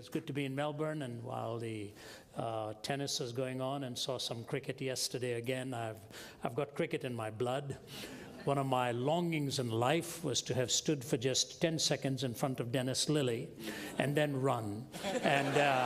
It's good to be in Melbourne, and while the tennis is going on, and saw some cricket yesterday again. I've got cricket in my blood. One of my longings in life was to have stood for just 10 seconds in front of Dennis Lillee and then run and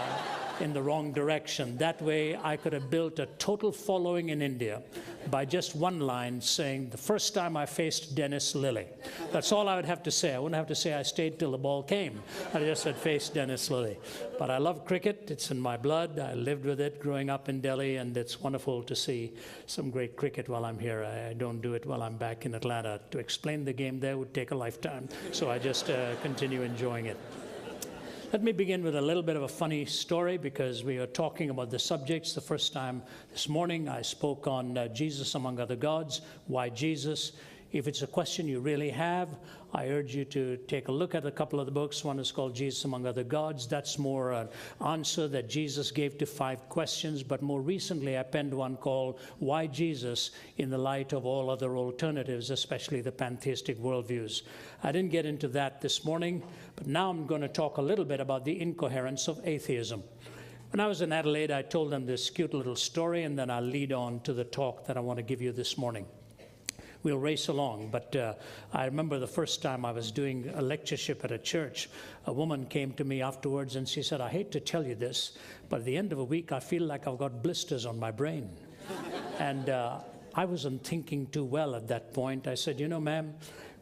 in the wrong direction. That way I could have built a total following in India by just one line saying, the first time I faced Dennis Lillee. That's all I would have to say. I wouldn't have to say I stayed till the ball came. I just said faced Dennis Lillee. But I love cricket. It's in my blood. I lived with it growing up in Delhi, and it's wonderful to see some great cricket while I'm here. I don't do it while I'm back in Atlanta. To explain the game there would take a lifetime. So I just continue enjoying it. Let me begin with a little bit of a funny story, because we are talking about the subjects. The first time this morning I spoke on Jesus among other gods. Why Jesus? If it's a question you really have, I urge you to take a look at a couple of the books. One is called Jesus Among Other Gods. That's more an answer that Jesus gave to 5 questions. But more recently, I penned one called Why Jesus, in the light of all other alternatives, especially the pantheistic worldviews. I didn't get into that this morning, but now I'm going to talk a little bit about the incoherence of atheism. When I was in Adelaide, I told them this cute little story, and then I'll lead on to the talk that I want to give you this morning. We'll race along, but I remember the first time I was doing a lectureship at a church. A woman came to me afterwards and she said, I hate to tell you this, but at the end of a week I feel like I've got blisters on my brain. And I wasn't thinking too well at that point. I said, you know, ma'am,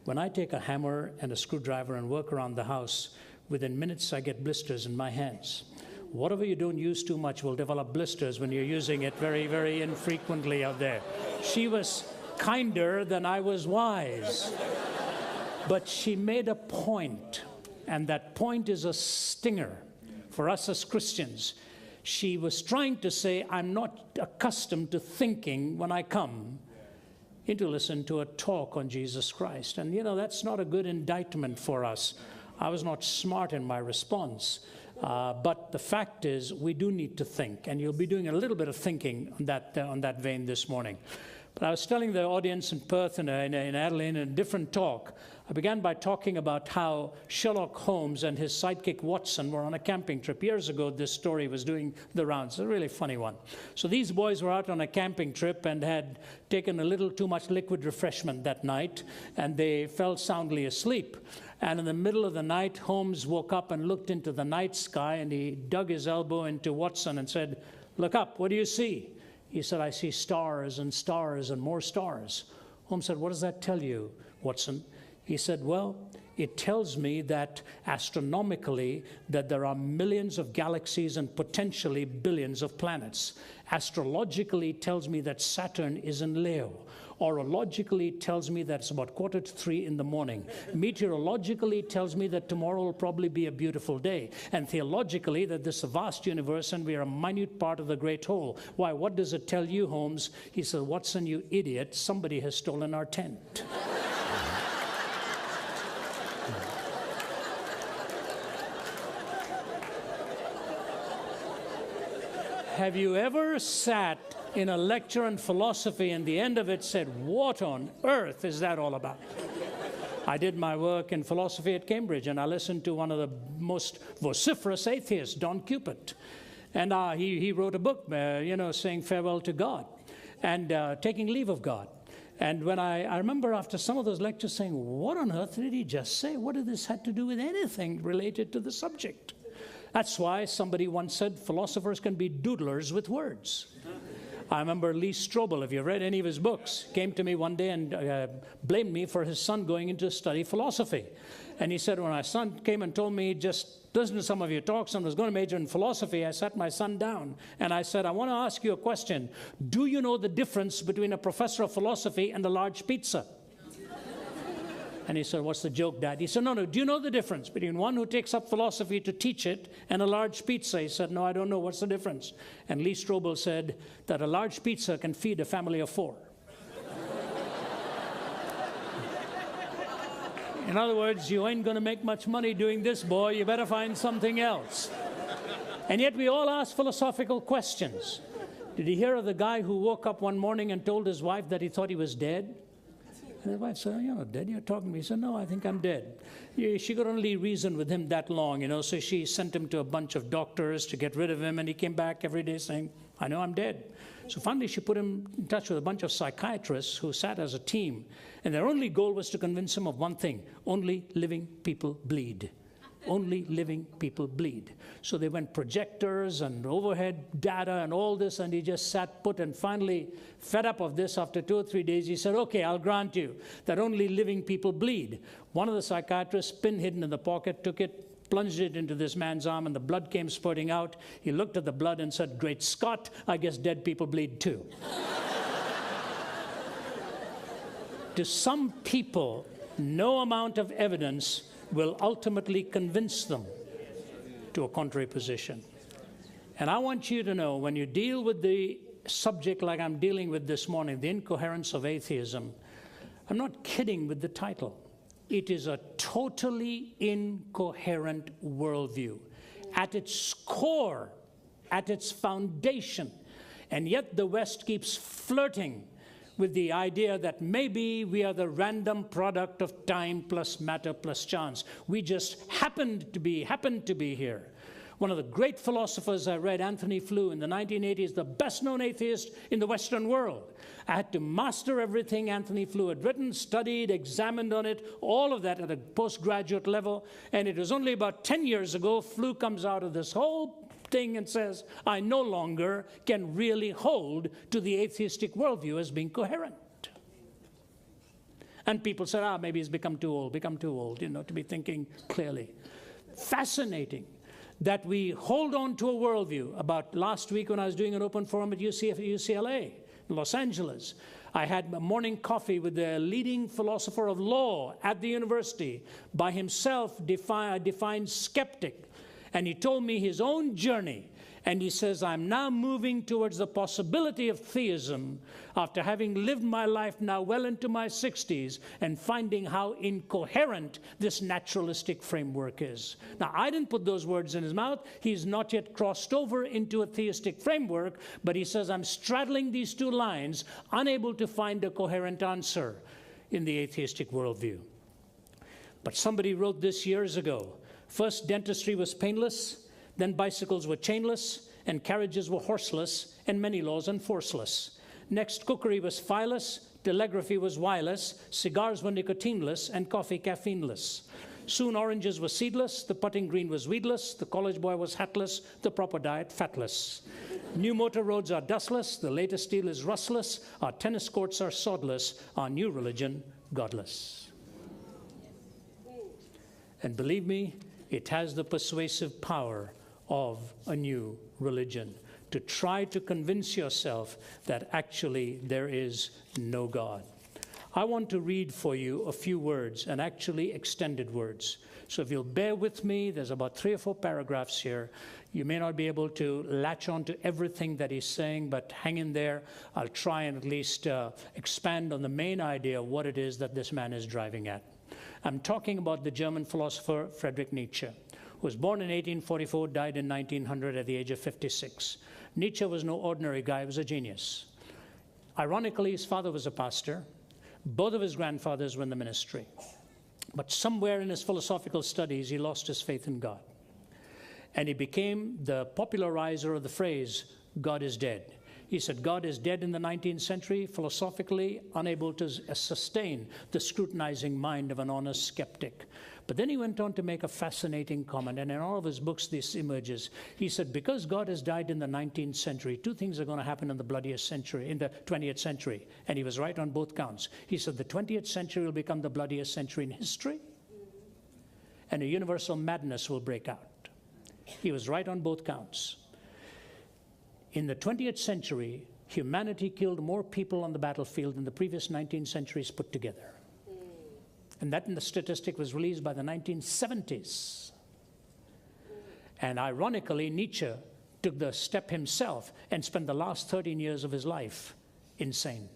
when I take a hammer and a screwdriver and work around the house, within minutes I get blisters in my hands. Whatever you don't use too much will develop blisters when you're using it very, very infrequently out there. She was kinder than I was wise. But she made a point, and that point is a stinger for us as Christians. She was trying to say, I'm not accustomed to thinking when I come in to listen to a talk on Jesus Christ. And you know, that's not a good indictment for us. I was not smart in my response. But the fact is, we do need to think, and you'll be doing a little bit of thinking on that vein this morning. But I was telling the audience in Perth and in Adelaide in a different talk. I began by talking about how Sherlock Holmes and his sidekick Watson were on a camping trip. Years ago, this story was doing the rounds. It's a really funny one. So these boys were out on a camping trip and had taken a little too much liquid refreshment that night, and they fell soundly asleep. And in the middle of the night, Holmes woke up and looked into the night sky, and he dug his elbow into Watson and said, "Look up, what do you see?" He said, "I see stars and stars and more stars." Holmes said, "What does that tell you, Watson?" He said, "Well, it tells me that astronomically that there are millions of galaxies and potentially billions of planets. Astrologically, it tells me that Saturn is in Leo. Orologically, it tells me that it's about 2:45 in the morning. Meteorologically, it tells me that tomorrow will probably be a beautiful day. And theologically, that this is a vast universe and we are a minute part of the great whole. Why, what does it tell you, Holmes?" He said, "Watson, you idiot, somebody has stolen our tent." Have you ever sat in a lecture on philosophy and the end of it said, "What on earth is that all about?" I did my work in philosophy at Cambridge, and I listened to one of the most vociferous atheists, Don Cupid. And he wrote a book, saying farewell to God and taking leave of God. And when I remember after some of those lectures saying, what on earth did he just say? What did this have to do with anything related to the subject? That's why somebody once said philosophers can be doodlers with words. I remember Lee Strobel, if you've read any of his books, came to me one day and blamed me for his son going into study philosophy. And he said, when my son came and told me, just listen to some of your talks and was going to major in philosophy, I sat my son down and I said, I want to ask you a question. Do you know the difference between a professor of philosophy and a large pizza? And he said, "What's the joke, Dad?" He said, no, do you know the difference between one who takes up philosophy to teach it and a large pizza? He said, "No, I don't know. What's the difference?" And Lee Strobel said that a large pizza can feed a family of 4. In other words, you ain't going to make much money doing this, boy. You better find something else. And yet we all ask philosophical questions. Did you hear of the guy who woke up one morning and told his wife that he thought he was dead? And his wife said, "You're not dead, you're talking to me." He said, "No, I think I'm dead." She could only reason with him that long, so she sent him to a bunch of doctors to get rid of him, and he came back every day saying, "I know I'm dead." So finally she put him in touch with a bunch of psychiatrists who sat as a team, and their only goal was to convince him of one thing: only living people bleed. Only living people bleed. So they went projectors and overhead data and all this, and he just sat put, and finally, fed up of this, after 2 or 3 days, he said, "Okay, I'll grant you that only living people bleed." One of the psychiatrists, pin hidden in the pocket, took it, plunged it into this man's arm, and the blood came spurting out. He looked at the blood and said, "Great Scott, I guess dead people bleed too." To some people, no amount of evidence will ultimately convince them to a contrary position. And I want you to know, when you deal with the subject like I'm dealing with this morning, the incoherence of atheism, I'm not kidding with the title. It is a totally incoherent worldview at its core, at its foundation. And yet the West keeps flirting with the idea that maybe we are the random product of time plus matter plus chance. We just happened to be here. One of the great philosophers I read, Anthony Flew, in the 1980s, the best known atheist in the Western world. I had to master everything Anthony Flew had written, studied, examined on it, all of that at a postgraduate level. And it was only about 10 years ago, Flew comes out of this whole thing and says, "I no longer can really hold to the atheistic worldview as being coherent." And people said, maybe he's become too old, to be thinking clearly. Fascinating that we hold on to a worldview. About last week when I was doing an open forum at UCLA in Los Angeles, I had a morning coffee with the leading philosopher of law at the university, by himself a defined skeptic. And he told me his own journey. And he says, "I'm now moving towards the possibility of theism after having lived my life now well into my 60s and finding how incoherent this naturalistic framework is." Now, I didn't put those words in his mouth. He's not yet crossed over into a theistic framework, but he says, "I'm straddling these two lines, unable to find a coherent answer in the atheistic worldview." But somebody wrote this years ago. First, dentistry was painless, then bicycles were chainless, and carriages were horseless, and many laws enforceless. Next, cookery was fileless, telegraphy was wireless, cigars were nicotineless, and coffee caffeineless. Soon oranges were seedless, the putting green was weedless, the college boy was hatless, the proper diet fatless. New motor roads are dustless, the latest steel is rustless, our tennis courts are sodless, our new religion godless. And believe me, it has the persuasive power of a new religion to try to convince yourself that actually there is no God. I want to read for you a few words, and actually extended words. So if you'll bear with me, there's about 3 or 4 paragraphs here. You may not be able to latch on to everything that he's saying, but hang in there. I'll try and at least expand on the main idea of what it is that this man is driving at. I'm talking about the German philosopher Friedrich Nietzsche, who was born in 1844, died in 1900 at the age of 56. Nietzsche was no ordinary guy, he was a genius. Ironically, his father was a pastor. Both of his grandfathers were in the ministry. But somewhere in his philosophical studies, he lost his faith in God. And he became the popularizer of the phrase, "God is dead." He said God is dead in the 19th century, philosophically unable to sustain the scrutinizing mind of an honest skeptic. But then he went on to make a fascinating comment, and in all of his books this emerges. He said, because God has died in the 19th century, 2 things are going to happen in the bloodiest century, in the 20th century. And he was right on both counts. He said the 20th century will become the bloodiest century in history, and a universal madness will break out. He was right on both counts. In the 20th century, humanity killed more people on the battlefield than the previous 19 centuries put together. And that the statistic was released by the 1970s. And ironically, Nietzsche took the step himself and spent the last 13 years of his life insane.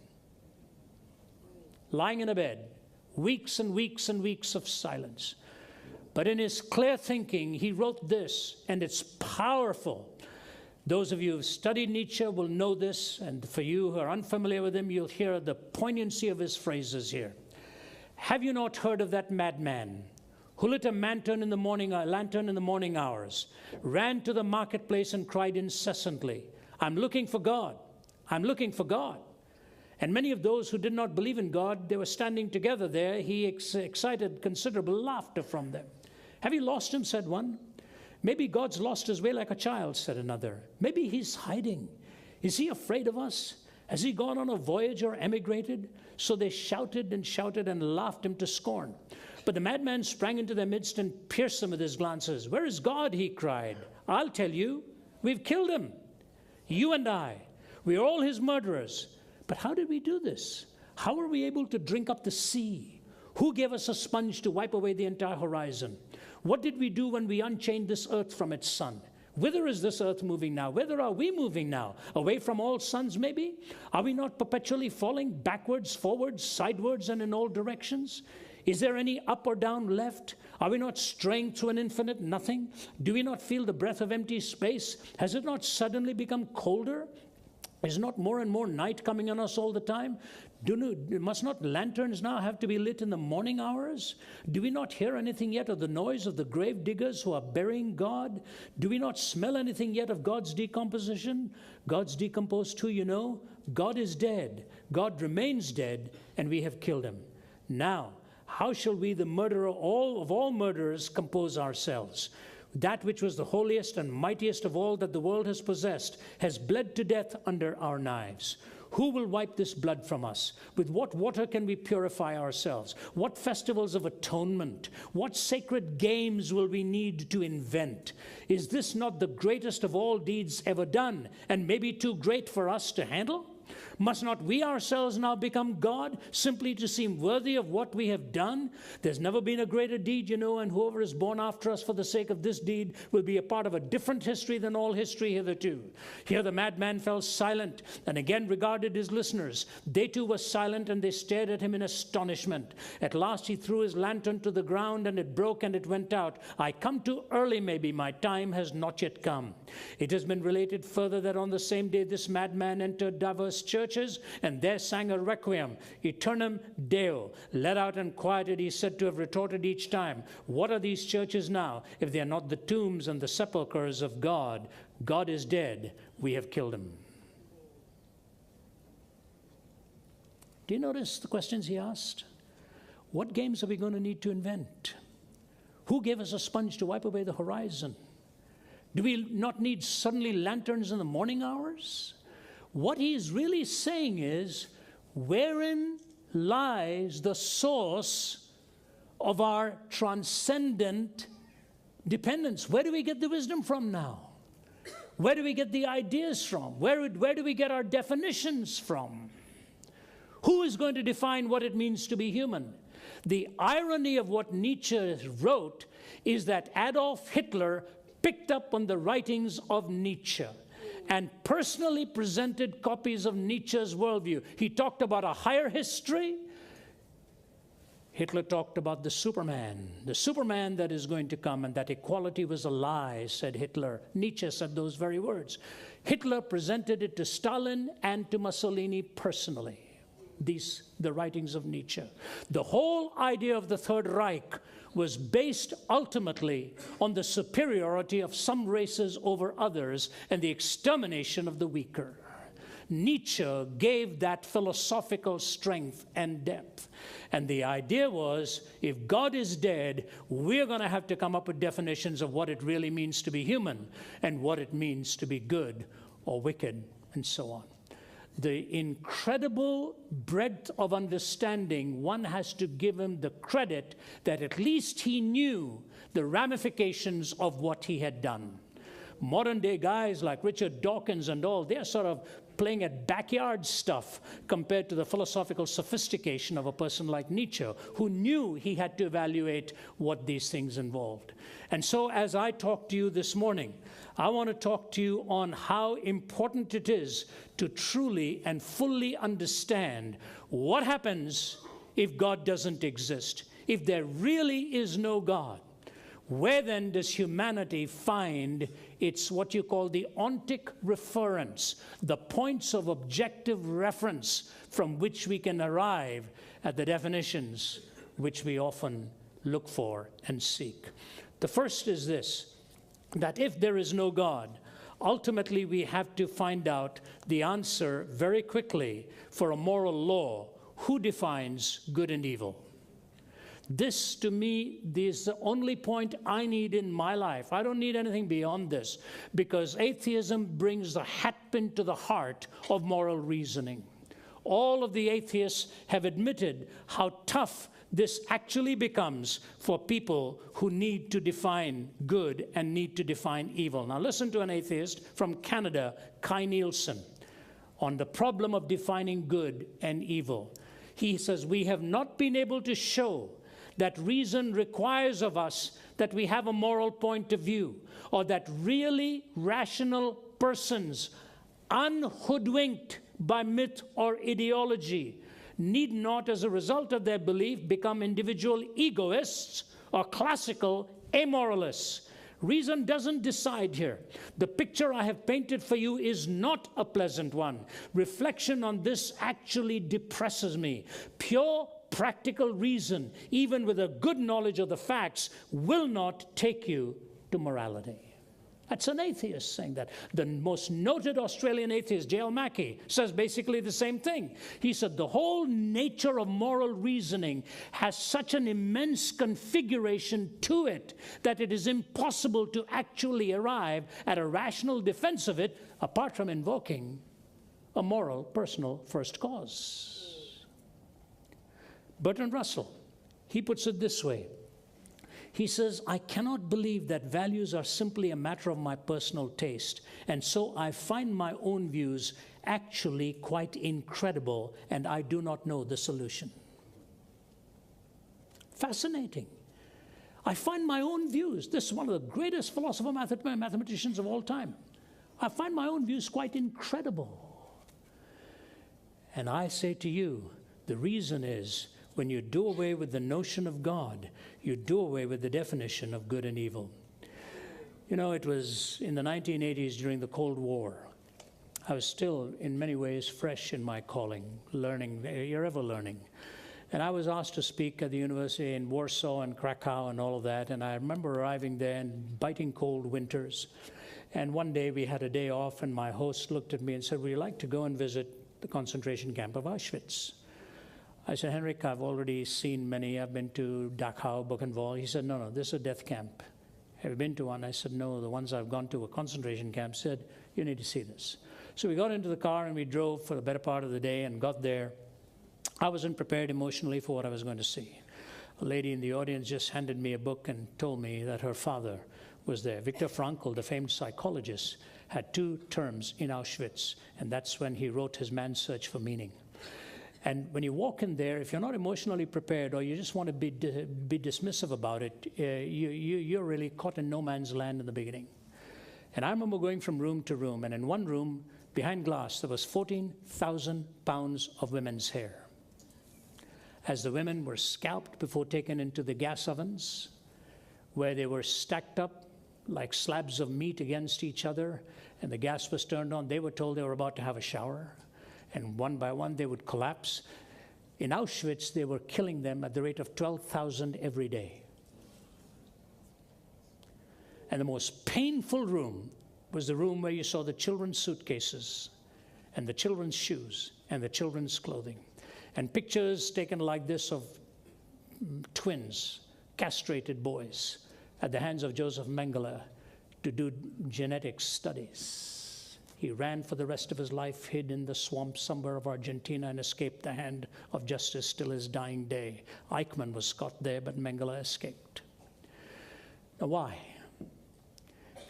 Lying in a bed, weeks and weeks and weeks of silence. But in his clear thinking, he wrote this, and it's powerful. Those of you who've studied Nietzsche will know this, and for you who are unfamiliar with him, you'll hear the poignancy of his phrases here. Have you not heard of that madman who lit a lantern in the morning hours, ran to the marketplace and cried incessantly, I'm looking for God, I'm looking for God. And many of those who did not believe in God, they were standing together there. He excited considerable laughter from them. Have you lost him, said one. Maybe God's lost his way like a child, said another. Maybe he's hiding. Is he afraid of us? Has he gone on a voyage or emigrated? So they shouted and laughed him to scorn. But the madman sprang into their midst and pierced them with his glances. Where is God? He cried. I'll tell you, we've killed him. You and I. We are all his murderers. But how did we do this? How were we able to drink up the sea? Who gave us a sponge to wipe away the entire horizon? What did we do when we unchained this earth from its sun? Whither is this earth moving now? Whither are we moving now? Away from all suns, maybe? Are we not perpetually falling backwards, forwards, sidewards, and in all directions? Is there any up or down left? Are we not straying through an infinite nothing? Do we not feel the breath of empty space? Has it not suddenly become colder? Is not more and more night coming on us all the time? Must not lanterns now have to be lit in the morning hours? Do we not hear anything yet of the noise of the grave diggers who are burying God? Do we not smell anything yet of God's decomposition? God's decomposed too, you know. God is dead. God remains dead, and we have killed him. Now, how shall we, the murderer of all murderers, compose ourselves? That which was the holiest and mightiest of all that the world has possessed has bled to death under our knives. Who will wipe this blood from us? With what water can we purify ourselves? What festivals of atonement? What sacred games will we need to invent? Is this not the greatest of all deeds ever done, and maybe too great for us to handle? Must not we ourselves now become God, simply to seem worthy of what we have done? There's never been a greater deed, you know, and whoever is born after us for the sake of this deed will be a part of a different history than all history hitherto. Here the madman fell silent and again regarded his listeners. They too were silent, and they stared at him in astonishment. At last he threw his lantern to the ground, and it broke and it went out. I come too early, maybe. My time has not yet come. It has been related further that on the same day this madman entered diverse churches, and there sang a requiem, Aeternam Deo. Let out and quieted, he said to have retorted each time, what are these churches now, if they are not the tombs and the sepulchres of God? God is dead. We have killed him. Do you notice the questions he asked? What games are we going to need to invent? Who gave us a sponge to wipe away the horizon? Do we not need suddenly lanterns in the morning hours? What he's really saying is, wherein lies the source of our transcendent dependence? Where do we get the wisdom from now? Where do we get the ideas from? Where do we get our definitions from? Who is going to define what it means to be human? The irony of what Nietzsche wrote is that Adolf Hitler picked up on the writings of Nietzsche and personally presented copies of Nietzsche's worldview. He talked about a higher history. Hitler talked about the Superman that is going to come, and that equality was a lie, said Hitler. Nietzsche said those very words. Hitler presented it to Stalin and to Mussolini personally. The writings of Nietzsche. The whole idea of the Third Reich was based ultimately on the superiority of some races over others and the extermination of the weaker. Nietzsche gave that philosophical strength and depth. And the idea was, if God is dead, we're going to have to come up with definitions of what it really means to be human and what it means to be good or wicked and so on. The incredible breadth of understanding, one has to give him the credit that at least he knew the ramifications of what he had done. Modern day guys like Richard Dawkins and all, they're sort of playing at backyard stuff compared to the philosophical sophistication of a person like Nietzsche, who knew he had to evaluate what these things involved. And so as I talk to you this morning, I want to talk to you on how important it is to truly and fully understand what happens if God doesn't exist. If there really is no God, where then does humanity find its what you call the ontic reference, the points of objective reference from which we can arrive at the definitions which we often look for and seek. The first is this, that if there is no God, ultimately we have to find out the answer very quickly for a moral law. Who defines good and evil? This, to me, is the only point I need in my life. I don't need anything beyond this, because atheism brings the hatpin to the heart of moral reasoning. All of the atheists have admitted how tough this actually becomes for people who need to define good and need to define evil. Now listen to an atheist from Canada, Kai Nielsen, on the problem of defining good and evil. He says, we have not been able to show that reason requires of us that we have a moral point of view, or that really rational persons, unhoodwinked by myth or ideology, need not, as a result of their belief, become individual egoists or classical amoralists. Reason doesn't decide here. The picture I have painted for you is not a pleasant one. Reflection on this actually depresses me. Pure practical reason, even with a good knowledge of the facts, will not take you to morality. That's an atheist saying that. The most noted Australian atheist, J.L. Mackie, says basically the same thing. He said the whole nature of moral reasoning has such an immense configuration to it that it is impossible to actually arrive at a rational defense of it apart from invoking a moral, personal first cause. Bertrand Russell, he puts it this way. He says, I cannot believe that values are simply a matter of my personal taste, and so I find my own views actually quite incredible, and I do not know the solution. Fascinating. I find my own views. This is one of the greatest mathematicians of all time. I find my own views quite incredible. And I say to you, the reason is, when you do away with the notion of God, you do away with the definition of good and evil. You know, it was in the 1980s during the Cold War. I was still, in many ways, fresh in my calling, learning. You're ever learning. And I was asked to speak at the university in Warsaw and Krakow and all of that. And I remember arriving there in biting cold winters. And one day we had a day off, and my host looked at me and said, would you like to go and visit the concentration camp of Auschwitz? I said, Henrik, I've already seen many. I've been to Dachau, Buchenwald. He said, no, this is a death camp. Have you been to one? I said, no, the ones I've gone to were concentration camps. Said, you need to see this. So we got into the car and we drove for the better part of the day and got there. I wasn't prepared emotionally for what I was going to see. A lady in the audience just handed me a book and told me that her father was there. Viktor Frankl, the famed psychologist, had 2 terms in Auschwitz, and that's when he wrote his Man's Search for Meaning. And when you walk in there, if you're not emotionally prepared or you just want to be dismissive about it, you're really caught in no man's land in the beginning. And I remember going from room to room, and in one room, behind glass, there was 14,000 pounds of women's hair. As the women were scalped before taken into the gas ovens, where they were stacked up like slabs of meat against each other, and the gas was turned on, they were told they were about to have a shower. And one by one, they would collapse. In Auschwitz, they were killing them at the rate of 12,000 every day. And the most painful room was the room where you saw the children's suitcases and the children's shoes and the children's clothing. And pictures taken like this of twins, castrated boys, at the hands of Joseph Mengele to do genetic studies. He ran for the rest of his life, hid in the swamps somewhere of Argentina, and escaped the hand of justice till his dying day. Eichmann was caught there, but Mengele escaped. Now, why?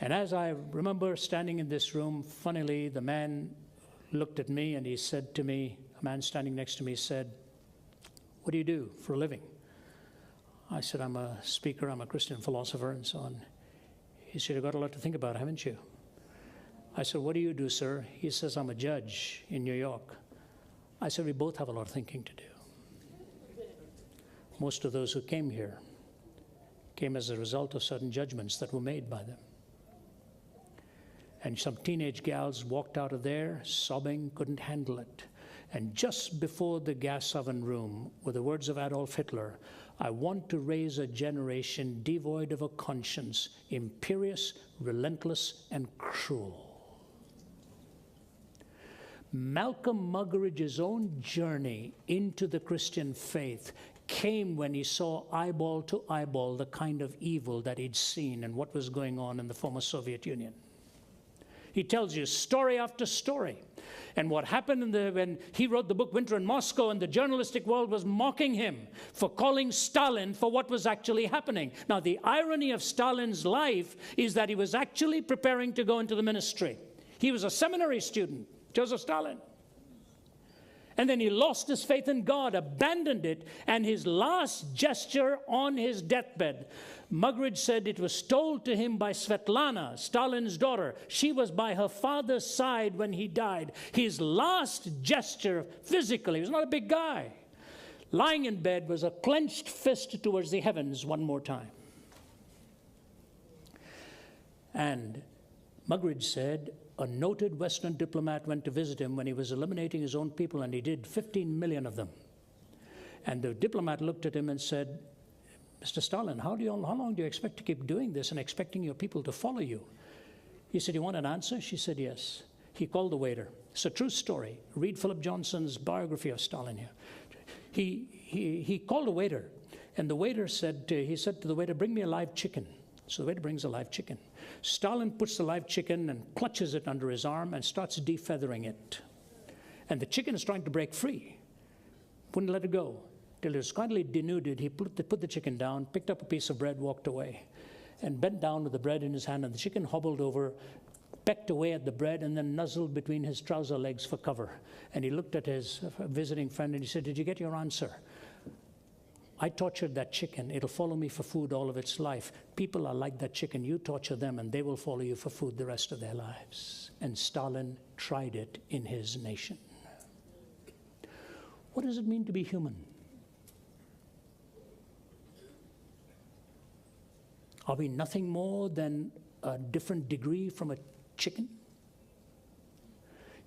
And as I remember standing in this room, funnily, the man looked at me and he said to me, a man standing next to me said, what do you do for a living? I said, I'm a speaker, I'm a Christian philosopher, and so on. He said, you've got a lot to think about, haven't you? I said, what do you do, sir? He says, I'm a judge in New York. I said, we both have a lot of thinking to do. Most of those who came here came as a result of certain judgments that were made by them. And some teenage gals walked out of there sobbing, couldn't handle it. And just before the gas oven room were the words of Adolf Hitler, I want to raise a generation devoid of a conscience, imperious, relentless, and cruel. Malcolm Muggeridge's own journey into the Christian faith came when he saw eyeball to eyeball the kind of evil that he'd seen and what was going on in the former Soviet Union. He tells you story after story. And what happened when he wrote the book Winter in Moscow, and the journalistic world was mocking him for calling Stalin for what was actually happening. Now, the irony of Stalin's life is that he was actually preparing to go into the ministry. He was a seminary student, Joseph Stalin. And then he lost his faith in God, abandoned it, and his last gesture on his deathbed, Muggeridge said it was told to him by Svetlana, Stalin's daughter. She was by her father's side when he died. His last gesture physically, he was not a big guy, lying in bed, was a clenched fist towards the heavens one more time. And Muggeridge said, a noted Western diplomat went to visit him when he was eliminating his own people, and he did 15 million of them. And the diplomat looked at him and said, Mr. Stalin, how long do you expect to keep doing this and expecting your people to follow you? He said, you want an answer? She said, yes. He called the waiter. It's a true story. Read Philip Johnson's biography of Stalin here. He called a waiter, and the waiter said to the waiter, bring me a live chicken. So the waiter brings a live chicken. Stalin puts the live chicken and clutches it under his arm and starts defeathering it. And the chicken is trying to break free. Wouldn't let it go. Till it was kindly denuded, he put the chicken down, picked up a piece of bread, walked away, and bent down with the bread in his hand, and the chicken hobbled over, pecked away at the bread, and then nuzzled between his trouser legs for cover. And he looked at his visiting friend and he said, did you get your answer? I tortured that chicken. It'll follow me for food all of its life. People are like that chicken. You torture them and they will follow you for food the rest of their lives. And Stalin tried it in his nation. What does it mean to be human? Are we nothing more than a different degree from a chicken?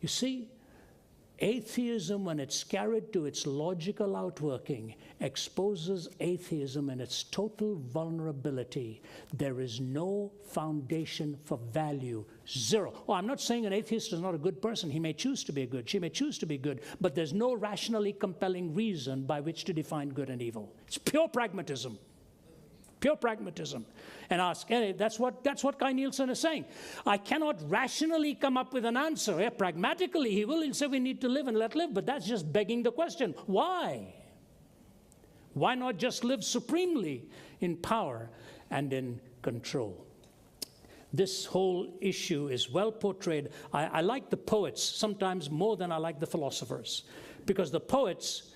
You see, atheism, when it's carried to its logical outworking, exposes atheism in its total vulnerability. There is no foundation for value. Zero. Oh, I'm not saying an atheist is not a good person. He may choose to be good. She may choose to be good. But there's no rationally compelling reason by which to define good and evil. It's pure pragmatism. Pure pragmatism. And ask, that's what Kai Nielsen is saying. I cannot rationally come up with an answer. Yeah, pragmatically, he will say we need to live and let live, but that's just begging the question. Why? Why not just live supremely in power and in control? This whole issue is well portrayed. I like the poets sometimes more than I like the philosophers, because the poets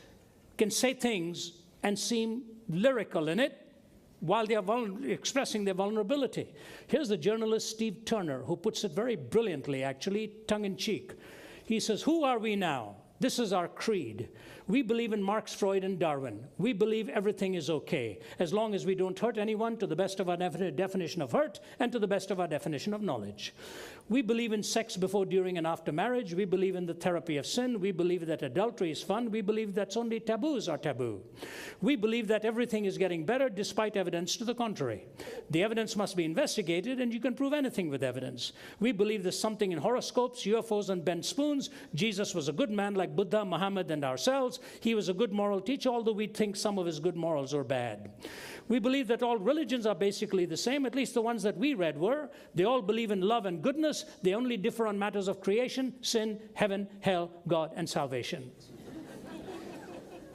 can say things and seem lyrical in it, while they are expressing their vulnerability. Here's the journalist Steve Turner, who puts it very brilliantly, actually, tongue-in-cheek. He says, who are we now? This is our creed. We believe in Marx, Freud, and Darwin. We believe everything is okay, as long as we don't hurt anyone to the best of our definition of hurt and to the best of our definition of knowledge. We believe in sex before, during, and after marriage. We believe in the therapy of sin. We believe that adultery is fun. We believe that only taboos are taboo. We believe that everything is getting better despite evidence to the contrary. The evidence must be investigated, and you can prove anything with evidence. We believe there's something in horoscopes, UFOs, and bent spoons. Jesus was a good man like Buddha, Muhammad, and ourselves. He was a good moral teacher, although we think some of his good morals are bad. We believe that all religions are basically the same, at least the ones that we read were. They all believe in love and goodness. They only differ on matters of creation, sin, heaven, hell, God, and salvation.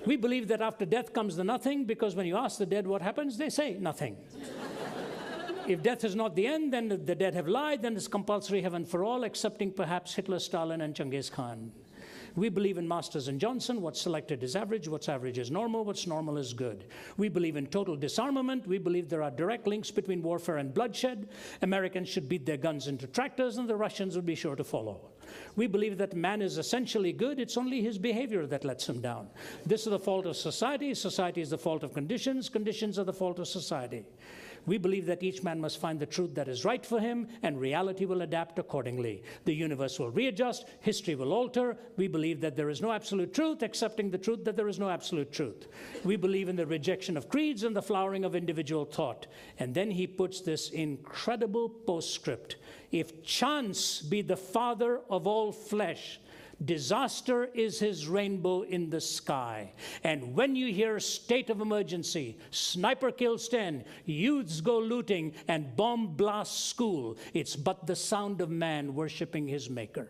We believe that after death comes the nothing, because when you ask the dead what happens, they say nothing. If death is not the end, then the dead have lied, then it's compulsory heaven for all, excepting perhaps Hitler, Stalin, and Genghis Khan. We believe in Masters and Johnson. What's selected is average. What's average is normal. What's normal is good. We believe in total disarmament. We believe there are direct links between warfare and bloodshed. Americans should beat their guns into tractors, and the Russians would be sure to follow. We believe that man is essentially good. It's only his behavior that lets him down. This is the fault of society. Society is the fault of conditions. Conditions are the fault of society. We believe that each man must find the truth that is right for him, and reality will adapt accordingly. The universe will readjust, history will alter. We believe that there is no absolute truth, accepting the truth that there is no absolute truth. We believe in the rejection of creeds and the flowering of individual thought. And then he puts this incredible postscript. If chance be the father of all flesh, disaster is his rainbow in the sky. And when you hear state of emergency, sniper kills 10, youths go looting, and bomb blasts school, it's but the sound of man worshiping his maker.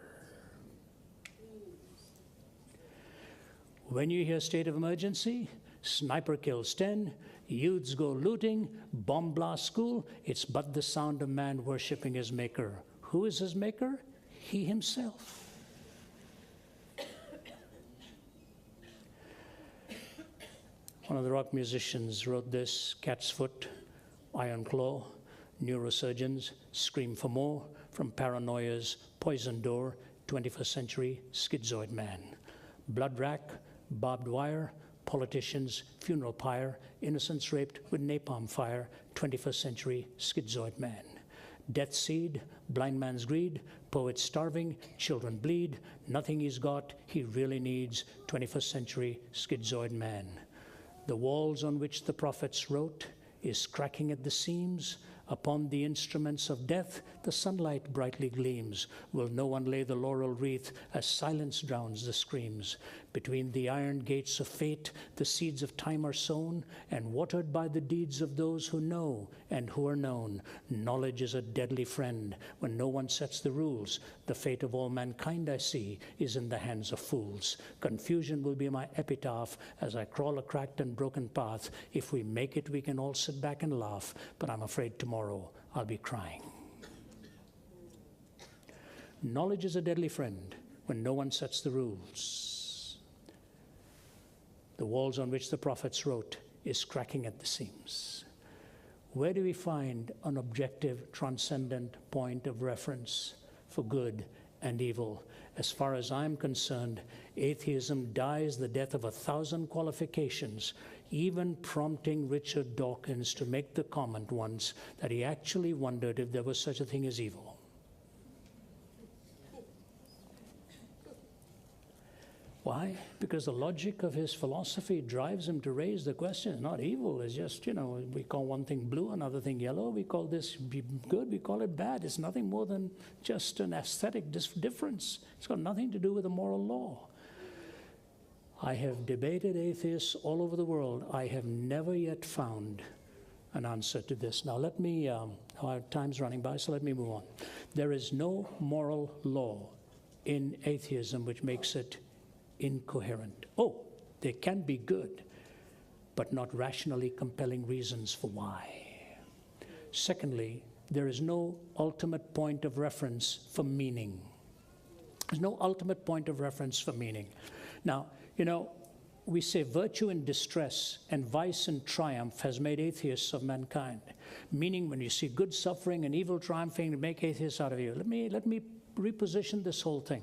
When you hear state of emergency, sniper kills 10, youths go looting, bomb blast school, it's but the sound of man worshiping his maker. Who is his maker? He himself. One of the rock musicians wrote this: Cat's Foot, Iron Claw, neurosurgeons scream for more, from paranoia's poison door, 21st century schizoid man. Blood rack, barbed wire, politicians, funeral pyre, innocents raped with napalm fire, 21st century schizoid man. Death seed, blind man's greed, poets starving, children bleed, nothing he's got, he really needs, 21st century schizoid man. The walls on which the prophets wrote is cracking at the seams. Upon the instruments of death, the sunlight brightly gleams. Will no one lay the laurel wreath as silence drowns the screams? Between the iron gates of fate, the seeds of time are sown and watered by the deeds of those who know and who are known. Knowledge is a deadly friend when no one sets the rules. The fate of all mankind, I see, is in the hands of fools. Confusion will be my epitaph as I crawl a cracked and broken path. If we make it, we can all sit back and laugh, but I'm afraid tomorrow I'll be crying. Knowledge is a deadly friend when no one sets the rules. The walls on which the prophets wrote is cracking at the seams. Where do we find an objective, transcendent point of reference for good and evil? As far as I'm concerned, atheism dies the death of 1,000 qualifications, even prompting Richard Dawkins to make the comment once that he actually wondered if there was such a thing as evil. Why? Because the logic of his philosophy drives him to raise the question. It's not evil, it's just, we call one thing blue, another thing yellow. We call this good, we call it bad. It's nothing more than just an aesthetic difference. It's got nothing to do with the moral law. I have debated atheists all over the world. I have never yet found an answer to this. Now let me, our time's running by, so let me move on. There is no moral law in atheism which makes it incoherent. Oh, they can be good, but not rationally compelling reasons for why. Secondly, there is no ultimate point of reference for meaning. There's no ultimate point of reference for meaning. Now, we say virtue in distress and vice in triumph has made atheists of mankind. Meaning, when you see good suffering and evil triumphing, to make atheists out of you. Let me reposition this whole thing.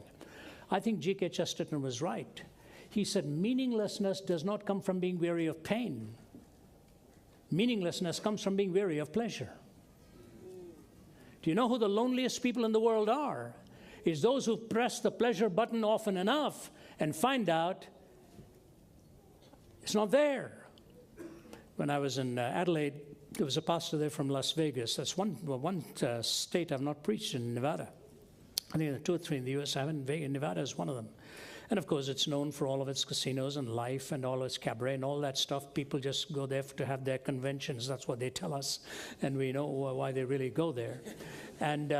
I think G.K. Chesterton was right. He said meaninglessness does not come from being weary of pain. Meaninglessness comes from being weary of pleasure. Do you know who the loneliest people in the world are? It's those who press the pleasure button often enough and find out it's not there. When I was in Adelaide, there was a pastor there from Las Vegas. That's one state I've not preached in, Nevada. I think there are 2 or 3 in the U.S. I haven't. Nevada is one of them. And of course, it's known for all of its casinos and life and all its cabaret and all that stuff. People just go there to have their conventions. That's what they tell us. And we know why they really go there. And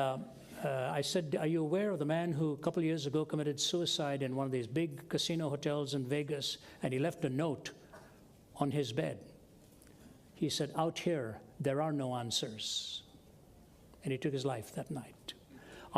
I said, are you aware of the man who a couple of years ago committed suicide in one of these big casino hotels in Vegas, and he left a note on his bed? He said, out here, there are no answers. And he took his life that night.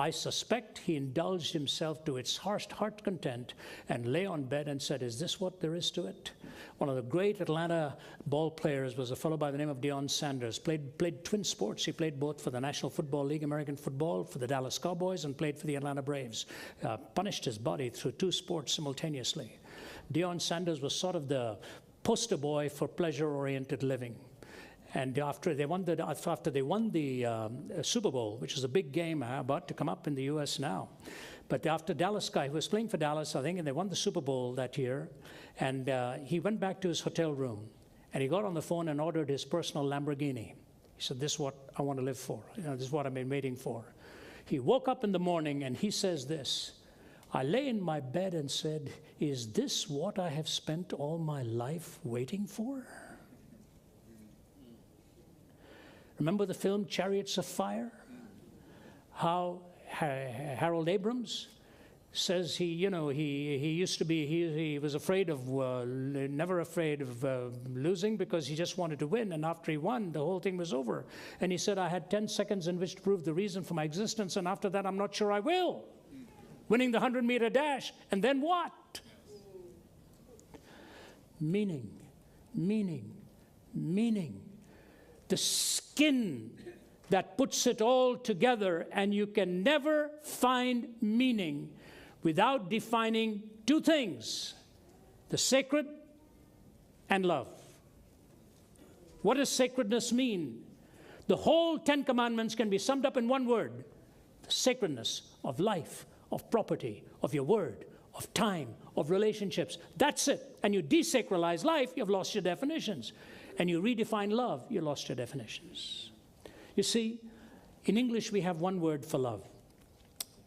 I suspect he indulged himself to its heart content and lay on bed and said, is this what there is to it? One of the great Atlanta ball players was a fellow by the name of Deion Sanders. Played twin sports. He played both for the National Football League, American football, for the Dallas Cowboys, and played for the Atlanta Braves. Punished his body through two sports simultaneously. Deion Sanders was sort of the poster boy for pleasure-oriented living. And after they won the Super Bowl, which is a big game about to come up in the U.S. now, but after he was playing for Dallas, I think, and they won the Super Bowl that year, and he went back to his hotel room, and he got on the phone and ordered his personal Lamborghini. He said, this is what I want to live for. This is what I've been waiting for. He woke up in the morning, and he says this, I lay in my bed and said, is this what I have spent all my life waiting for? Remember the film Chariots of Fire? How Harold Abrams says he was afraid of, never afraid of losing because he just wanted to win. And after he won, the whole thing was over. And he said, I had 10 seconds in which to prove the reason for my existence. And after that, I'm not sure I will. Winning the 100-meter dash. And then what? Meaning, meaning, meaning. The skin that puts it all together, and you can never find meaning without defining two things, the sacred and love. What does sacredness mean? The whole 10 Commandments can be summed up in one word, the sacredness of life, of property, of your word, of time, of relationships. That's it. And you desacralize life, you've lost your definitions. And you redefine love, you lost your definitions. You see, in English we have one word for love.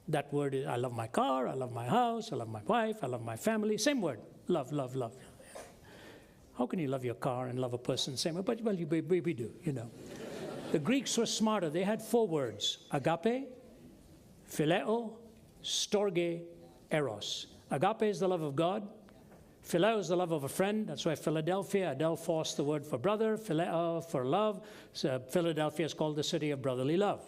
That word is, I love my car, I love my house, I love my wife, I love my family. Same word, love, love, love. How can you love your car and love a person same way? But, well, we do, you know. The Greeks were smarter. They had 4 words, agape, phileo, storge, eros. Agape is the love of God. Phileo is the love of a friend. That's why Philadelphia, adelphos, the word for brother, phileo for love. So Philadelphia is called the city of brotherly love.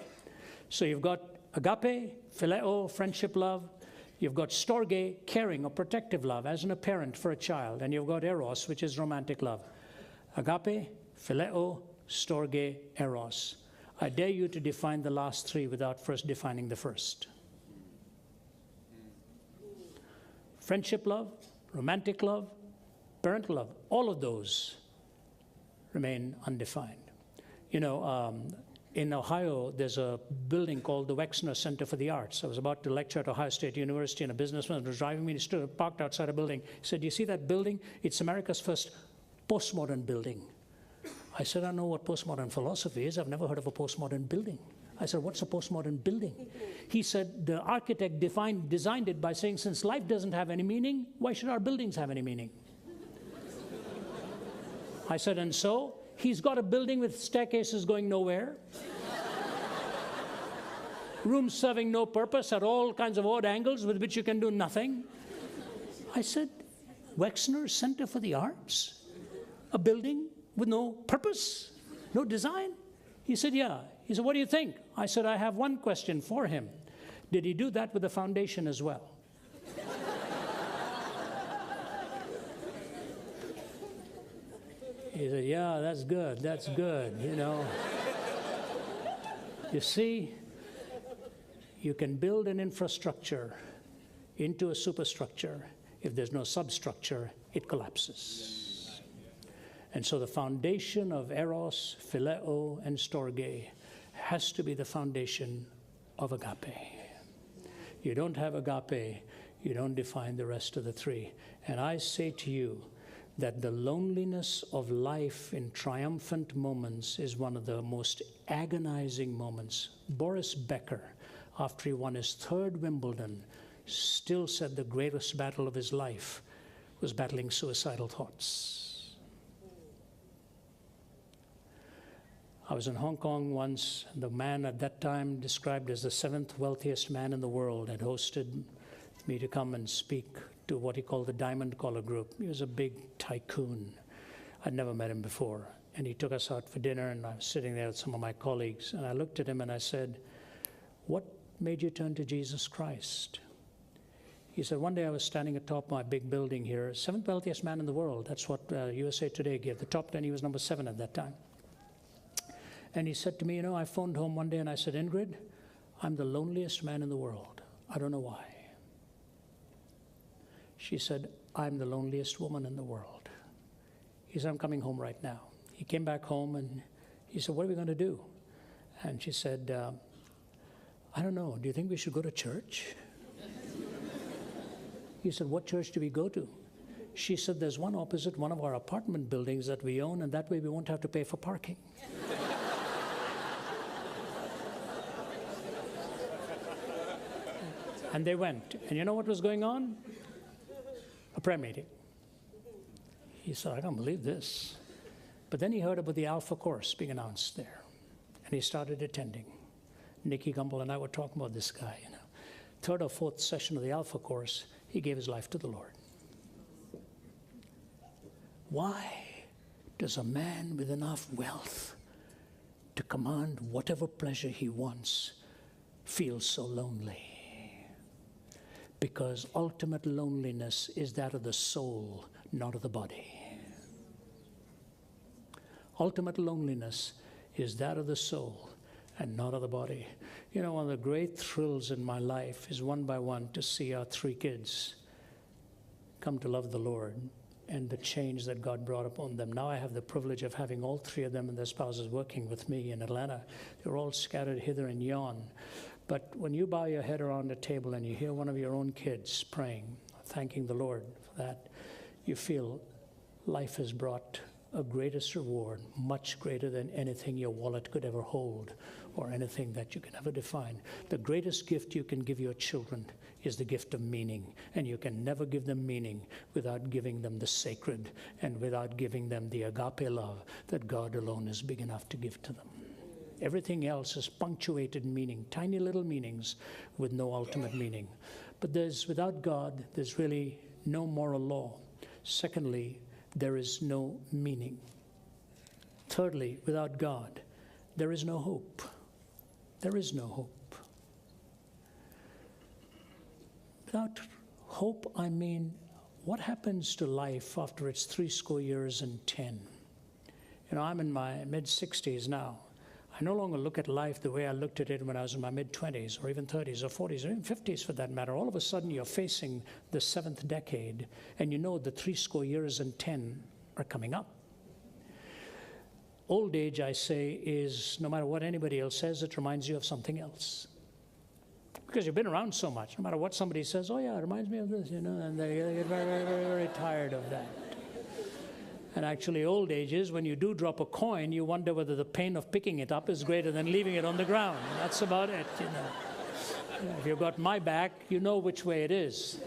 So you've got agape, phileo, friendship love. You've got storge, caring or protective love, as in a parent for a child. And you've got eros, which is romantic love. Agape, phileo, storge, eros. I dare you to define the last 3 without first defining the first. Friendship love, romantic love, parental love, all of those remain undefined. You know, in Ohio, there's a building called the Wexner Center for the Arts. I was about to lecture at Ohio State University, and a businessman was driving me. He stood parked outside a building. He said, do you see that building? It's America's first postmodern building. I said, I know what postmodern philosophy is. I've never heard of a postmodern building. I said, what's a postmodern building? He said, the architect designed it by saying, since life doesn't have any meaning, why should our buildings have any meaning? I said, and so? He's got a building with staircases going nowhere, rooms serving no purpose at all kinds of odd angles with which you can do nothing. I said, Wexner Center for the Arts? A building with no purpose, no design? He said, yeah. He said, what do you think? I said, I have one question for him. Did he do that with the foundation as well? He said, yeah, that's good, you know. You see, you can build an infrastructure into a superstructure. If there's no substructure, it collapses. And so the foundation of eros, phileo, and storge has to be the foundation of agape. You don't have agape, you don't define the rest of the 3. And I say to you that the loneliness of life in triumphant moments is one of the most agonizing moments. Boris Becker, after he won his 3rd Wimbledon, still said the greatest battle of his life was battling suicidal thoughts. I was in Hong Kong once. The man at that time, described as the 7th wealthiest man in the world, had hosted me to come and speak to what he called the Diamond Collar Group. He was a big tycoon. I'd never met him before. And he took us out for dinner, and I was sitting there with some of my colleagues. And I looked at him and I said, what made you turn to Jesus Christ? He said, one day I was standing atop my big building here, seventh wealthiest man in the world. That's what USA Today gave. The top 10, he was number 7 at that time. And he said to me, I phoned home one day and I said, Ingrid, I'm the loneliest man in the world. I don't know why. She said, I'm the loneliest woman in the world. He said, I'm coming home right now. He came back home and he said, what are we going to do? And she said, I don't know. Do you think we should go to church? He said, what church do we go to? She said, there's one opposite one of our apartment buildings that we own, and that way we won't have to pay for parking. And they went. And you know what was going on? A prayer meeting. He said, I can't believe this. But then he heard about the Alpha course being announced there. And he started attending. Nikki Gumbel and I were talking about this guy. Third or fourth session of the Alpha course, he gave his life to the Lord. Why does a man with enough wealth to command whatever pleasure he wants feel so lonely? Because ultimate loneliness is that of the soul, not of the body. Ultimate loneliness is that of the soul and not of the body. One of the great thrills in my life is one by one to see our 3 kids come to love the Lord and the change that God brought upon them. Now I have the privilege of having all 3 of them and their spouses working with me in Atlanta. They're all scattered hither and yon. But when you bow your head around a table and you hear one of your own kids praying, thanking the Lord for that, you feel life has brought a greatest reward, much greater than anything your wallet could ever hold or anything that you can ever define. The greatest gift you can give your children is the gift of meaning, and you can never give them meaning without giving them the sacred and without giving them the agape love that God alone is big enough to give to them. Everything else is punctuated meaning, tiny little meanings with no ultimate meaning. But without God, there's really no moral law. Secondly, there is no meaning. Thirdly, without God, there is no hope. There is no hope. Without hope, I mean, what happens to life after its 70 years and 10? I'm in my mid-60s now. I no longer look at life the way I looked at it when I was in my mid-20s or even 30s or 40s or even 50s for that matter. All of a sudden you're facing the 7th decade and you know the 70 years and 10 are coming up. Old age, I say, is no matter what anybody else says, it reminds you of something else. Because you've been around so much, no matter what somebody says, oh yeah, it reminds me of this, and they get very, very, very, very tired of that. And actually, old age is when you do drop a coin, you wonder whether the pain of picking it up is greater than leaving it on the ground. That's about it, If you've got my back, you know which way it is.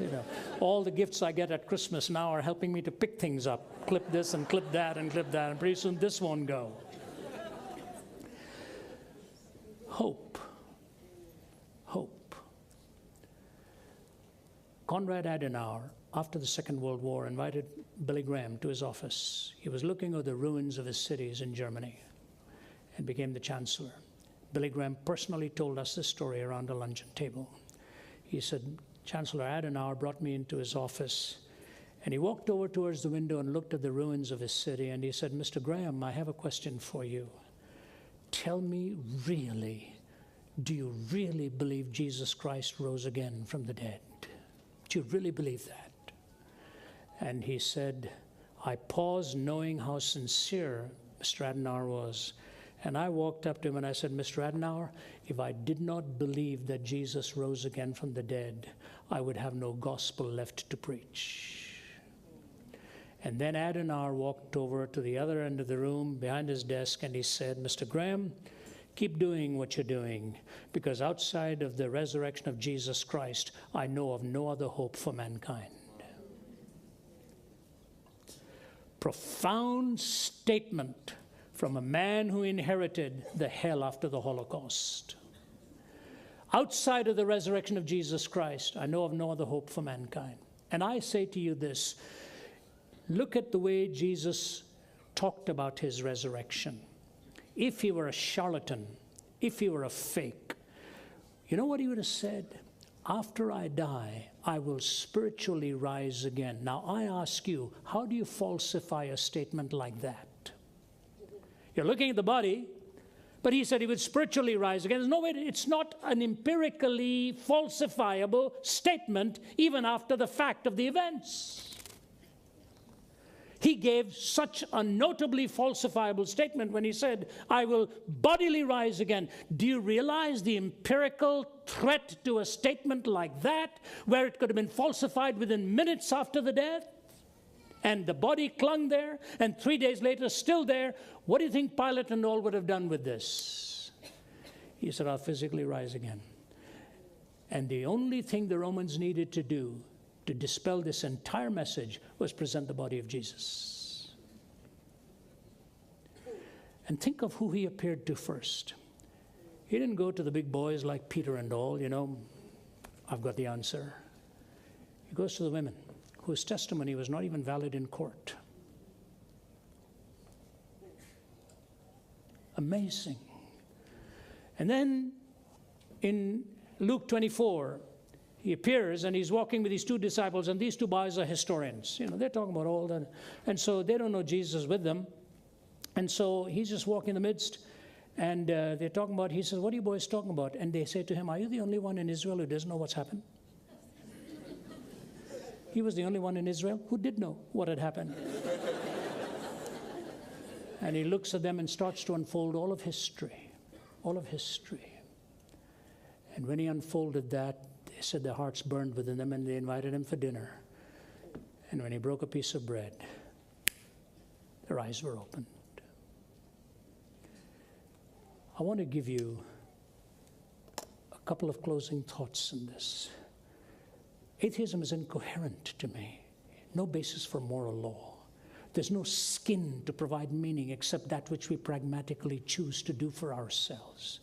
All the gifts I get at Christmas now are helping me to pick things up. Clip this and clip that and clip that, and pretty soon this won't go. Hope. Hope. Konrad Adenauer, after the Second World War, invited Billy Graham to his office. He was looking at the ruins of his cities in Germany and became the chancellor. Billy Graham personally told us this story around a luncheon table. He said, Chancellor Adenauer brought me into his office, and he walked over towards the window and looked at the ruins of his city, and he said, Mr. Graham, I have a question for you. Tell me really, do you really believe Jesus Christ rose again from the dead? Do you really believe that? And he said, I paused knowing how sincere Mr. Adenauer was. And I walked up to him and I said, Mr. Adenauer, if I did not believe that Jesus rose again from the dead, I would have no gospel left to preach. And then Adenauer walked over to the other end of the room behind his desk and he said, Mr. Graham, keep doing what you're doing, because outside of the resurrection of Jesus Christ, I know of no other hope for mankind. Profound statement from a man who inherited the hell after the Holocaust. Outside of the resurrection of Jesus Christ, I know of no other hope for mankind. And I say to you this, look at the way Jesus talked about his resurrection. If he were a charlatan, if he were a fake, You know what he would have said? After I die, I will spiritually rise again. Now I ask you, how do you falsify a statement like that? You're looking at the body, but he said he would spiritually rise again. There's no way, it's not an empirically falsifiable statement even after the fact of the events. He gave such a notably falsifiable statement when he said, I will bodily rise again. Do you realize the empirical threat to a statement like that, where it could have been falsified within minutes after the death? And the body clung there, and 3 days later, still there. What do you think Pilate and all would have done with this? He said, I'll physically rise again. And the only thing the Romans needed to do to dispel this entire message was present the body of Jesus. And think of who he appeared to first. He didn't go to the big boys like Peter and all, you know, I've got the answer. He goes to the women whose testimony was not even valid in court. Amazing. And then in Luke 24, he appears and he's walking with these two disciples, and these two boys are historians. You know, they're talking about all that. And so they don't know Jesus with them. And so he's just walking in the midst, and they're talking about, he says, what are you boys talking about? And they say to him, are you the only one in Israel who doesn't know what's happened? He was the only one in Israel who did know what had happened. And he looks at them and starts to unfold all of history, all of history. And when he unfolded that, they said their hearts burned within them, and they invited him for dinner. And when he broke a piece of bread, their eyes were opened. I want to give you a couple of closing thoughts in this. Atheism is incoherent to me. No basis for moral law. There's no skin to provide meaning except that which we pragmatically choose to do for ourselves.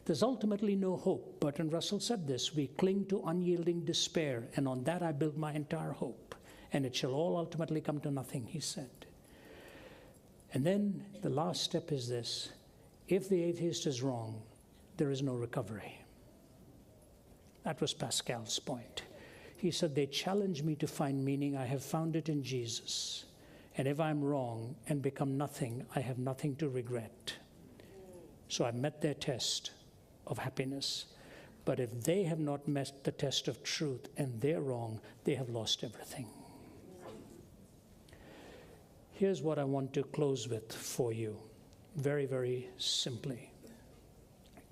There's ultimately no hope. Bertrand Russell said this, we cling to unyielding despair, and on that I build my entire hope, and it shall all ultimately come to nothing, he said. And then the last step is this, if the atheist is wrong, there is no recovery. That was Pascal's point. He said, they challenge me to find meaning, I have found it in Jesus. And if I'm wrong and become nothing, I have nothing to regret. So I met their test of happiness. But if they have not met the test of truth and they're wrong, they have lost everything. Here's what I want to close with for you, very, very simply.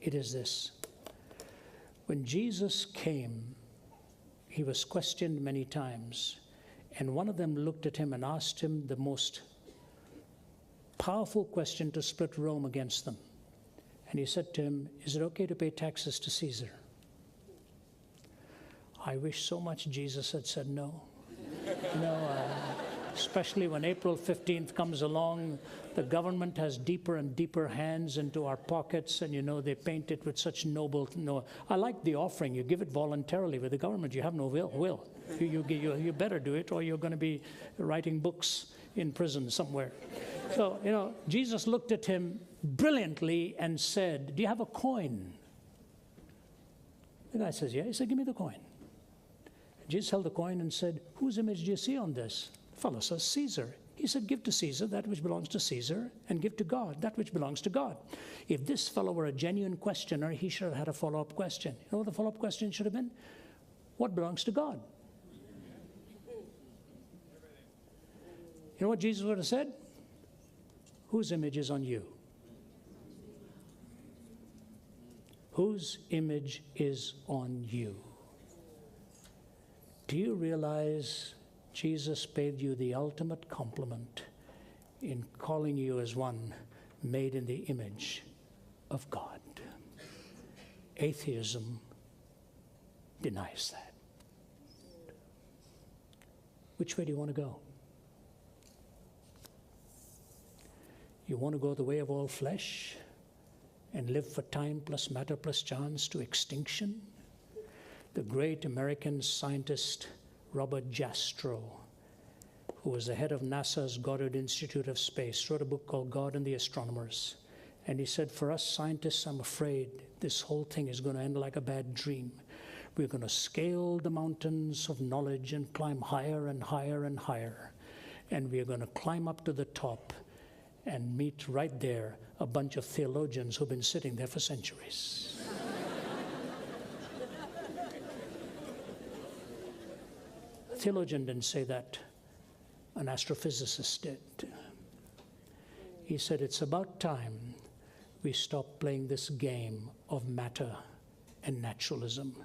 It is this. When Jesus came, he was questioned many times. And one of them looked at him and asked him the most powerful question to split Rome against them. And he said to him, is it okay to pay taxes to Caesar? I wish so much Jesus had said no. Especially when April 15th comes along, the government has deeper and deeper hands into our pockets, and you know, they paint it with such noble, I like the offering, you give it voluntarily. With the government, you have no will. You better do it, or you're going to be writing books in prison somewhere. So, you know, Jesus looked at him brilliantly and said, do you have a coin? The guy says, yeah. He said, give me the coin. Jesus held the coin and said, whose image do you see on this? The fellow says, Caesar. He said, give to Caesar that which belongs to Caesar, and give to God that which belongs to God. If this fellow were a genuine questioner, he should have had a follow-up question. You know what the follow-up question should have been? What belongs to God? You know what Jesus would have said? Whose image is on you? Whose image is on you? Do you realize Jesus paid you the ultimate compliment in calling you as one made in the image of God? Atheism denies that. Which way do you want to go? You want to go the way of all flesh and live for time plus matter plus chance to extinction? The great American scientist Robert Jastrow, who was the head of NASA's Goddard Institute of Space, wrote a book called God and the Astronomers. And he said, for us scientists, I'm afraid this whole thing is going to end like a bad dream. We're going to scale the mountains of knowledge and climb higher and higher and higher. And we're going to climb up to the top and meet right there a bunch of theologians who've been sitting there for centuries. A theologian didn't say that. An astrophysicist did. He said, it's about time we stop playing this game of matter and naturalism.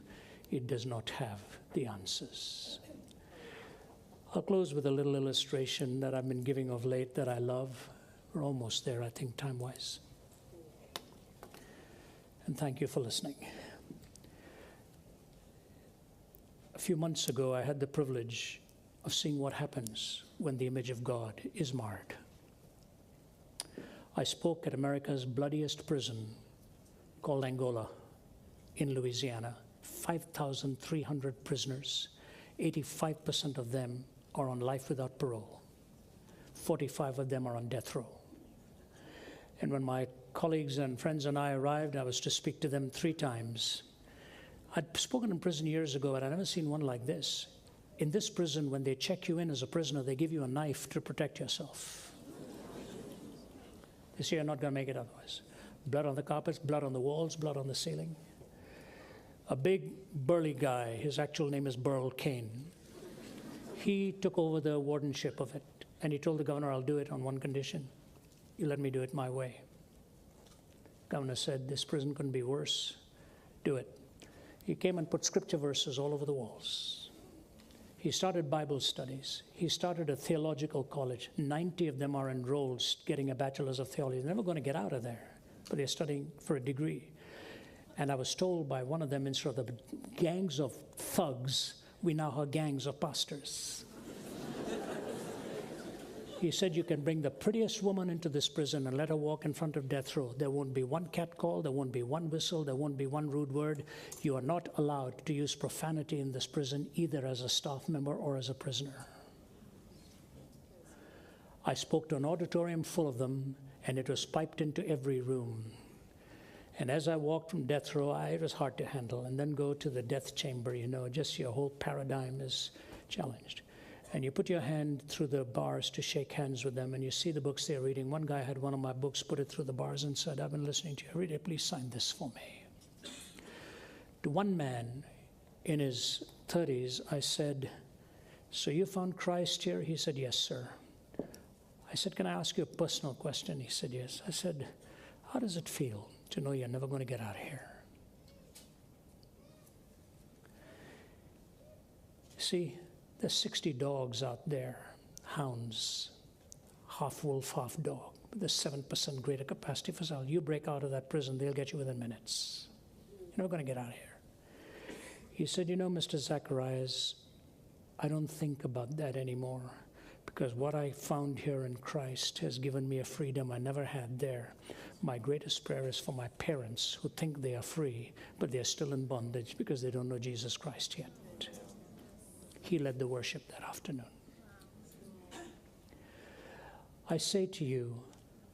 It does not have the answers. I'll close with a little illustration that I've been giving of late that I love. We're almost there, I think, time-wise. And thank you for listening. A few months ago, I had the privilege of seeing what happens when the image of God is marred. I spoke at America's bloodiest prison called Angola in Louisiana. 5,300 prisoners. 85% of them are on life without parole. 45 of them are on death row. And when my colleagues and friends and I arrived, I was to speak to them 3 times. I'd spoken in prison years ago, and I'd never seen one like this. In this prison, when they check you in as a prisoner, they give you a knife to protect yourself. They say you're not going to make it otherwise. Blood on the carpets, blood on the walls, blood on the ceiling. A big, burly guy, his actual name is Burl Kane. He took over the wardenship of it, and he told the governor, I'll do it on one condition. You let me do it my way. Governor said, this prison couldn't be worse. Do it. He came and put scripture verses all over the walls. He started Bible studies. He started a theological college. 90 of them are enrolled, getting a bachelor's of theology. They're never going to get out of there, but they're studying for a degree. And I was told by one of them, instead of the gangs of thugs, we now have gangs of pastors. He said, you can bring the prettiest woman into this prison and let her walk in front of death row. There won't be one cat call, there won't be one whistle, there won't be one rude word. You are not allowed to use profanity in this prison, either as a staff member or as a prisoner. I spoke to an auditorium full of them, and it was piped into every room. And as I walked from death row, it was hard to handle. And then go to the death chamber, just your whole paradigm is challenged. And you put your hand through the bars to shake hands with them, and you see the books they're reading. One guy had one of my books, put it through the bars and said, I've been listening to you. Read it, please sign this for me. To one man in his 30s, I said, so you found Christ here? He said, yes, sir. I said, can I ask you a personal question? He said, yes. I said, how does it feel to know you're never going to get out of here? See, there's 60 dogs out there, hounds, half wolf, half dog, with a 7% greater capacity for sale. You break out of that prison, they'll get you within minutes. You're never going to get out of here. He said, Mr. Zacharias, I don't think about that anymore, because what I found here in Christ has given me a freedom I never had there. My greatest prayer is for my parents who think they are free, but they're still in bondage because they don't know Jesus Christ yet. He led the worship that afternoon. I say to you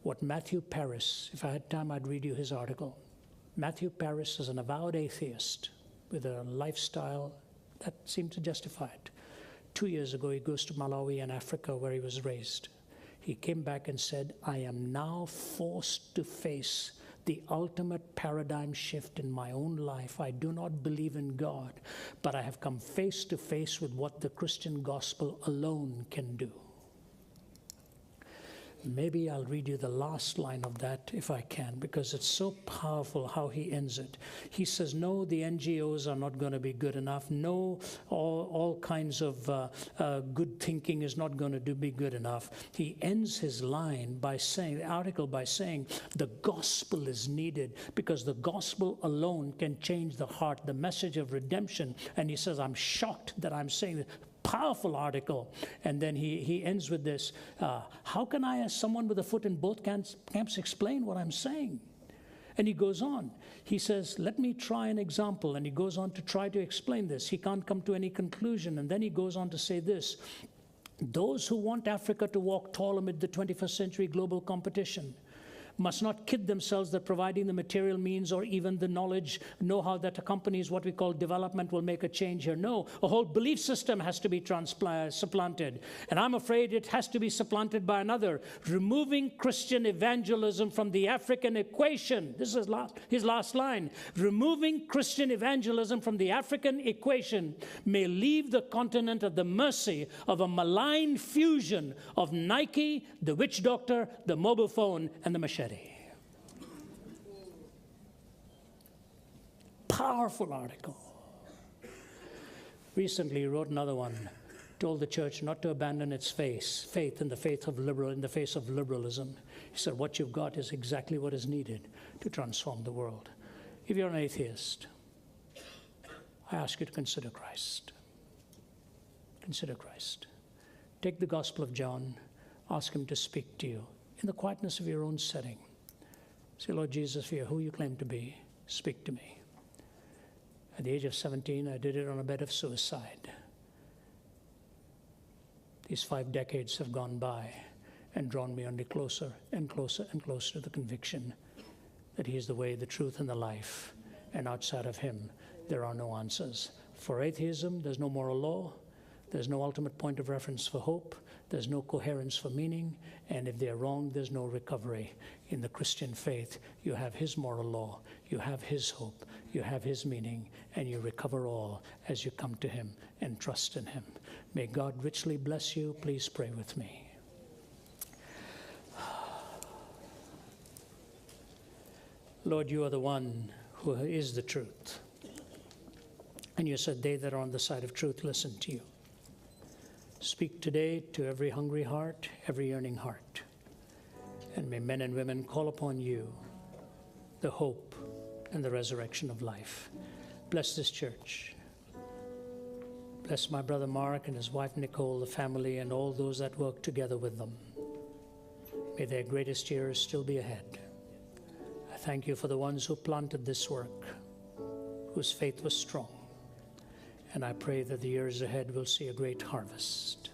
what Matthew Paris, if I had time, I'd read you his article. Matthew Paris is an avowed atheist with a lifestyle that seemed to justify it. 2 years ago, he goes to Malawi and Africa, where he was raised. He came back and said, I am now forced to face the ultimate paradigm shift in my own life. I do not believe in God, but I have come face to face with what the Christian gospel alone can do. Maybe I'll read you the last line of that if I can, because it's so powerful how he ends it. He says, no, the NGOs are not going to be good enough. No, all kinds of good thinking is not going to be good enough. He ends his line by saying, the article by saying, the gospel is needed because the gospel alone can change the heart, the message of redemption. And he says, I'm shocked that I'm saying that. Powerful article. And then he ends with this, how can I, as someone with a foot in both camps, explain what I'm saying? And he goes on. He says, let me try an example. And he goes on to try to explain this. He can't come to any conclusion. And then he goes on to say this, those who want Africa to walk tall amid the 21st century global competition must not kid themselves that providing the material means or even the knowledge, know-how that accompanies what we call development will make a change here. No, a whole belief system has to be supplanted. And I'm afraid it has to be supplanted by another, removing Christian evangelism from the African equation. This is his last line. Removing Christian evangelism from the African equation may leave the continent at the mercy of a malign fusion of Nike, the witch doctor, the mobile phone, and the machete. Powerful article. Recently, he wrote another one, told the church not to abandon its faith in the face of liberalism. He said, what you've got is exactly what is needed to transform the world. If you're an atheist, I ask you to consider Christ. Consider Christ. Take the Gospel of John, ask him to speak to you in the quietness of your own setting. Say, Lord Jesus, if you're who you claim to be, speak to me. At the age of 17, I did it on a bed of suicide. These 5 decades have gone by and drawn me only closer and closer and closer to the conviction that he is the way, the truth, and the life. And outside of him, there are no answers. For atheism, there's no moral law. There's no ultimate point of reference for hope. There's no coherence for meaning. And if they're wrong, there's no recovery. In the Christian faith, you have his moral law, you have his hope, you have his meaning, and you recover all as you come to him and trust in him. May God richly bless you. Please pray with me. Lord, you are the one who is the truth. And you said, they that are on the side of truth listen to you. Speak today to every hungry heart, every yearning heart. And may men and women call upon you, the hope and the resurrection of life. Bless this church. Bless my brother Mark and his wife Nicole, the family, and all those that work together with them. May their greatest years still be ahead. I thank you for the ones who planted this work, whose faith was strong. And I pray that the years ahead will see a great harvest.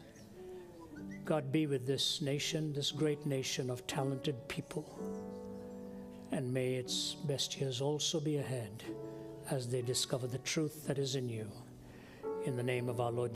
God be with this nation, this great nation of talented people. And may its best years also be ahead as they discover the truth that is in you. In the name of our Lord